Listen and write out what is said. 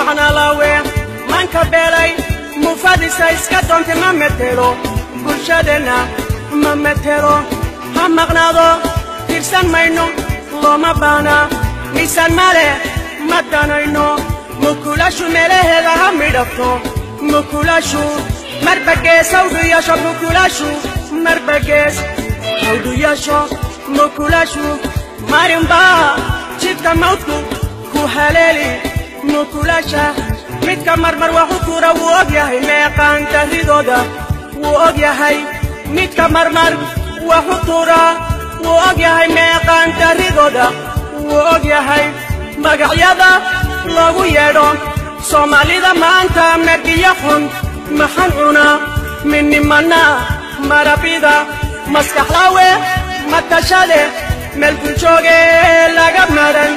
macna lawe manka beelay mufadisa iska doonta ma metelo bulshadena ma metelo ha maqnaado tirsan mayno looma baana miisaan male ma danayno mukulashu meelaheeda ha midhafto mukulashu marbagees hawdu yeesho mukulashu marbagees hawdu yeesho mukulashu marinba jidka mawdku ku haleeli mukulasha midka marmar waxu kura wuu ogyahay meeqaan tahridooda wuu ogyahay midka marmar waxu kura wuu ogyahay meeqaan tahridooda wuu ogyahay magacyada lagu yeedho soomaalida maanta mergiya xun maxan cunaa minimana marabida maskax lawe matashade meel ku jooge laga maran